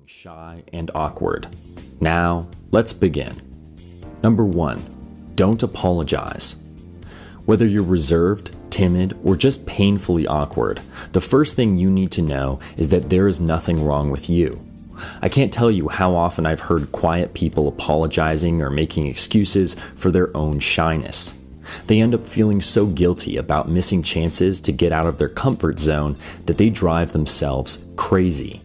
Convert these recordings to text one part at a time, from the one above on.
Shy and awkward. Now, let's begin. Number 1, don't apologize. Whether you're reserved, timid, or just painfully awkward, the first thing you need to know is that there is nothing wrong with you. I can't tell you how often I've heard quiet people apologizing or making excuses for their own shyness. They end up feeling so guilty about missing chances to get out of their comfort zone that they drive themselves crazy.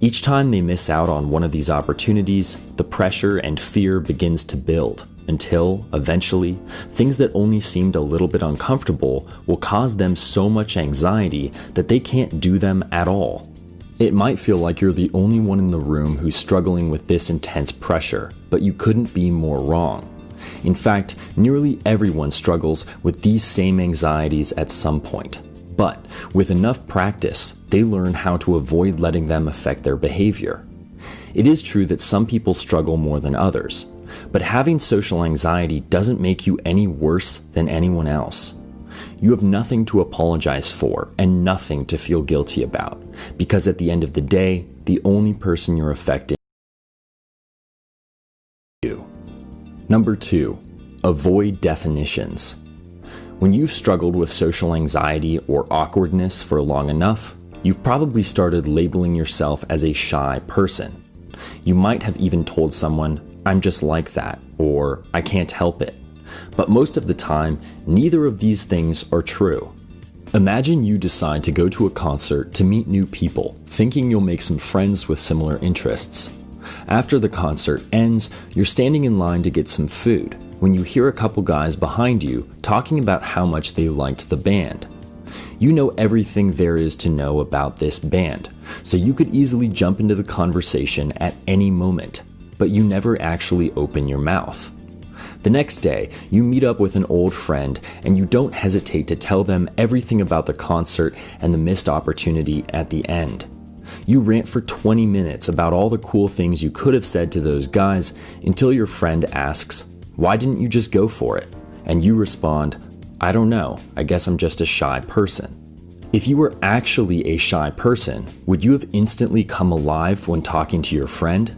Each time they miss out on one of these opportunities, the pressure and fear begins to build until, eventually, things that only seemed a little bit uncomfortable will cause them so much anxiety that they can't do them at all. It might feel like you're the only one in the room who's struggling with this intense pressure, but you couldn't be more wrong. In fact, nearly everyone struggles with these same anxieties at some point. But with enough practice, they learn how to avoid letting them affect their behavior. It is true that some people struggle more than others, but having social anxiety doesn't make you any worse than anyone else. You have nothing to apologize for and nothing to feel guilty about, because at the end of the day, the only person you're affecting is you. Number 2, avoid definitions. When you've struggled with social anxiety or awkwardness for long enough, you've probably started labeling yourself as a shy person. You might have even told someone, "I'm just like that," or "I can't help it." But most of the time, neither of these things are true. Imagine you decide to go to a concert to meet new people, thinking you'll make some friends with similar interests. After the concert ends, you're standing in line to get some food when you hear a couple guys behind you talking about how much they liked the band. You know everything there is to know about this band, so you could easily jump into the conversation at any moment, but you never actually open your mouth. The next day, you meet up with an old friend and you don't hesitate to tell them everything about the concert and the missed opportunity at the end. You rant for 20 minutes about all the cool things you could have said to those guys until your friend asks, "Why didn't you just go for it?" And you respond, "I don't know, I guess I'm just a shy person." If you were actually a shy person, would you have instantly come alive when talking to your friend?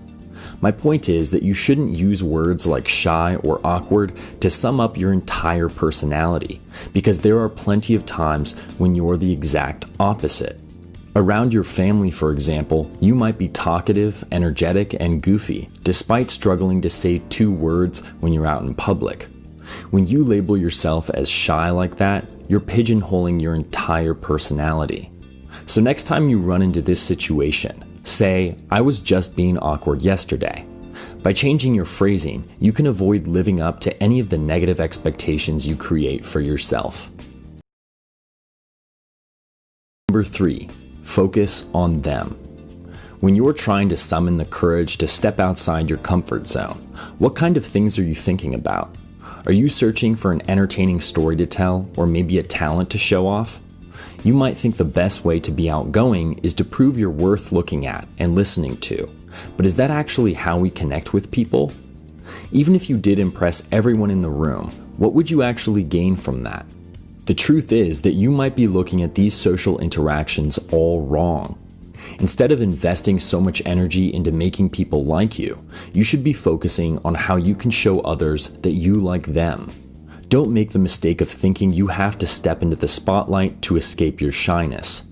My point is that you shouldn't use words like shy or awkward to sum up your entire personality, because there are plenty of times when you're the exact opposite. Around your family, for example, you might be talkative, energetic, and goofy, despite struggling to say 2 words when you're out in public. When you label yourself as shy like that, you're pigeonholing your entire personality. So next time you run into this situation, say, "I was just being awkward yesterday." By changing your phrasing, you can avoid living up to any of the negative expectations you create for yourself. Number 3, focus on them. When you're trying to summon the courage to step outside your comfort zone, what kind of things are you thinking about? Are you searching for an entertaining story to tell, or maybe a talent to show off? You might think the best way to be outgoing is to prove you're worth looking at and listening to, but is that actually how we connect with people? Even if you did impress everyone in the room, what would you actually gain from that? The truth is that you might be looking at these social interactions all wrong. Instead of investing so much energy into making people like you, you should be focusing on how you can show others that you like them. Don't make the mistake of thinking you have to step into the spotlight to escape your shyness.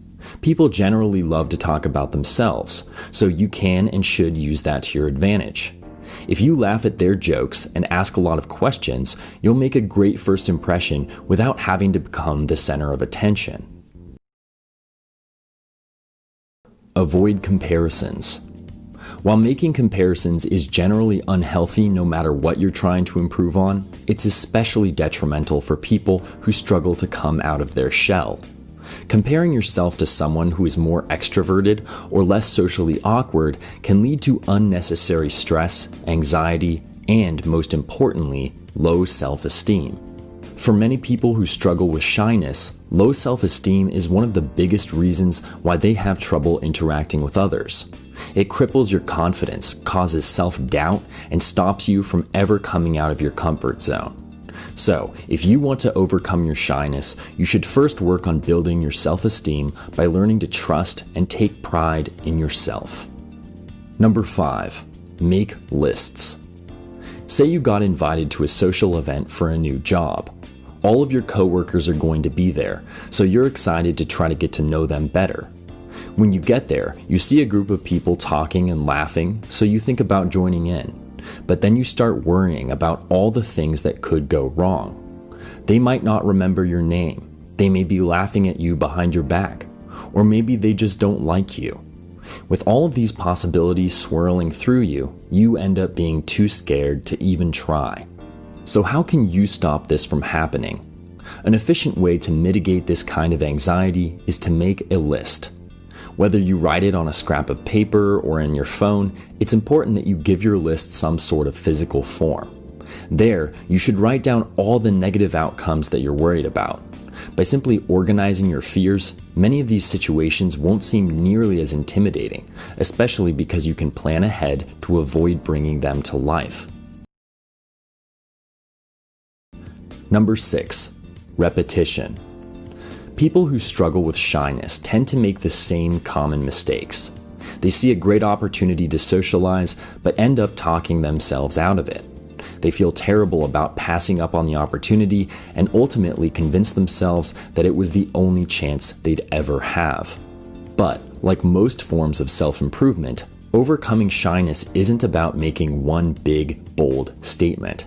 People generally love to talk about themselves, so you can and should use that to your advantage. If you laugh at their jokes and ask a lot of questions, you'll make a great first impression without having to become the center of attention. Avoid comparisons. While making comparisons is generally unhealthy no matter what you're trying to improve on, it's especially detrimental for people who struggle to come out of their shell. Comparing yourself to someone who is more extroverted or less socially awkward can lead to unnecessary stress, anxiety, and, most importantly, low self-esteem. For many people who struggle with shyness, low self-esteem is one of the biggest reasons why they have trouble interacting with others. It cripples your confidence, causes self-doubt, and stops you from ever coming out of your comfort zone. So, if you want to overcome your shyness, you should first work on building your self-esteem by learning to trust and take pride in yourself. Number 5. Make lists. Say you got invited to a social event for a new job. All of your coworkers are going to be there, so you're excited to try to get to know them better. When you get there, you see a group of people talking and laughing, so you think about joining in. But then you start worrying about all the things that could go wrong. They might not remember your name. They may be laughing at you behind your back. Or maybe they just don't like you. With all of these possibilities swirling through you, you end up being too scared to even try. So how can you stop this from happening? An efficient way to mitigate this kind of anxiety is to make a list. Whether you write it on a scrap of paper or in your phone, it's important that you give your list some sort of physical form. There, you should write down all the negative outcomes that you're worried about. By simply organizing your fears, many of these situations won't seem nearly as intimidating, especially because you can plan ahead to avoid bringing them to life. Number 6. Repetition. People who struggle with shyness tend to make the same common mistakes. They see a great opportunity to socialize, but end up talking themselves out of it. They feel terrible about passing up on the opportunity and ultimately convince themselves that it was the only chance they'd ever have. But, like most forms of self-improvement, overcoming shyness isn't about making one big, bold statement.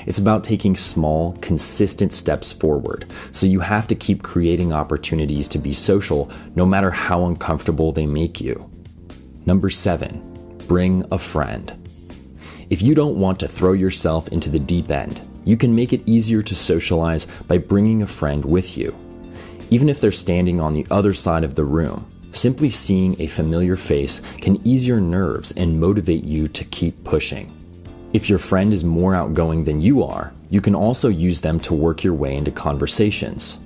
It's about taking small, consistent steps forward, so you have to keep creating opportunities to be social no matter how uncomfortable they make you. Number 7. Bring a friend. If you don't want to throw yourself into the deep end, you can make it easier to socialize by bringing a friend with you. Even if they're standing on the other side of the room, simply seeing a familiar face can ease your nerves and motivate you to keep pushing. If your friend is more outgoing than you are, you can also use them to work your way into conversations.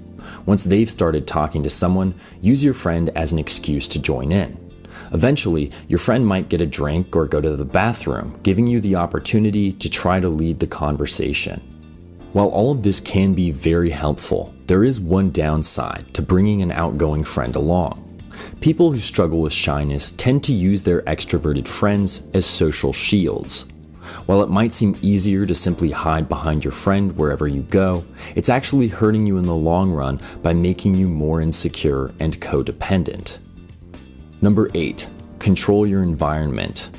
Once they've started talking to someone, use your friend as an excuse to join in. Eventually, your friend might get a drink or go to the bathroom, giving you the opportunity to try to lead the conversation. While all of this can be very helpful, there is one downside to bringing an outgoing friend along. People who struggle with shyness tend to use their extroverted friends as social shields. While it might seem easier to simply hide behind your friend wherever you go, it's actually hurting you in the long run by making you more insecure and codependent. Number 8. Control your environment.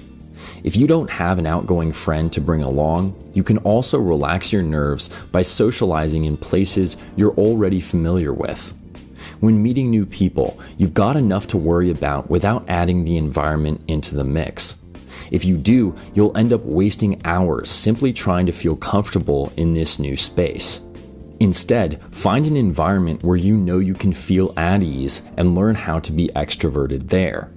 If you don't have an outgoing friend to bring along, you can also relax your nerves by socializing in places you're already familiar with. When meeting new people, you've got enough to worry about without adding the environment into the mix. If you do, you'll end up wasting hours simply trying to feel comfortable in this new space. Instead, find an environment where you know you can feel at ease and learn how to be extroverted there.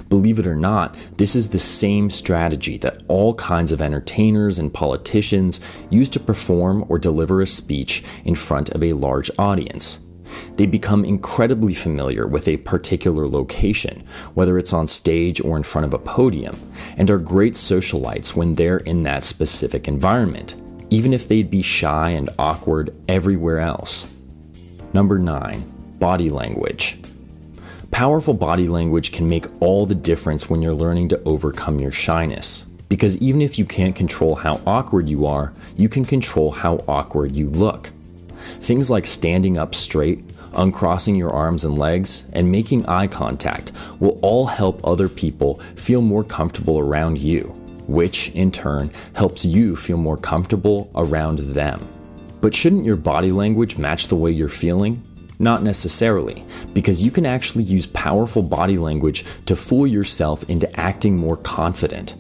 Believe it or not, this is the same strategy that all kinds of entertainers and politicians use to perform or deliver a speech in front of a large audience. They become incredibly familiar with a particular location, whether it's on stage or in front of a podium, and are great socialites when they're in that specific environment, even if they'd be shy and awkward everywhere else. Number 9. Body language. Powerful body language can make all the difference when you're learning to overcome your shyness, because even if you can't control how awkward you are, you can control how awkward you look. Things like standing up straight, uncrossing your arms and legs, and making eye contact will all help other people feel more comfortable around you, which in turn helps you feel more comfortable around them. But shouldn't your body language match the way you're feeling? Not necessarily, because you can actually use powerful body language to fool yourself into acting more confident.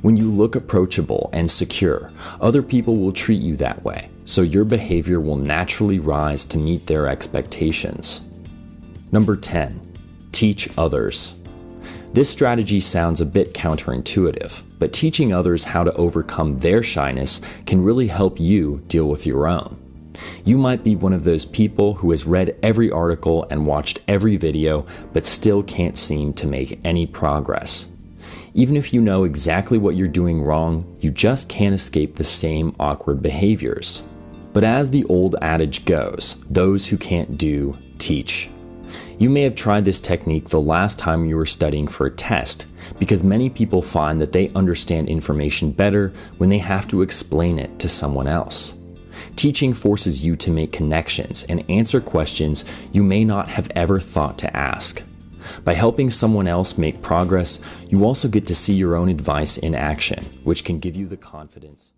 When you look approachable and secure, other people will treat you that way, so your behavior will naturally rise to meet their expectations. Number 10. Teach others. This strategy sounds a bit counterintuitive, but teaching others how to overcome their shyness can really help you deal with your own. You might be one of those people who has read every article and watched every video, but still can't seem to make any progress. Even if you know exactly what you're doing wrong, you just can't escape the same awkward behaviors. But as the old adage goes, those who can't do, teach. You may have tried this technique the last time you were studying for a test, because many people find that they understand information better when they have to explain it to someone else. Teaching forces you to make connections and answer questions you may not have ever thought to ask. By helping someone else make progress, you also get to see your own advice in action, which can give you the confidence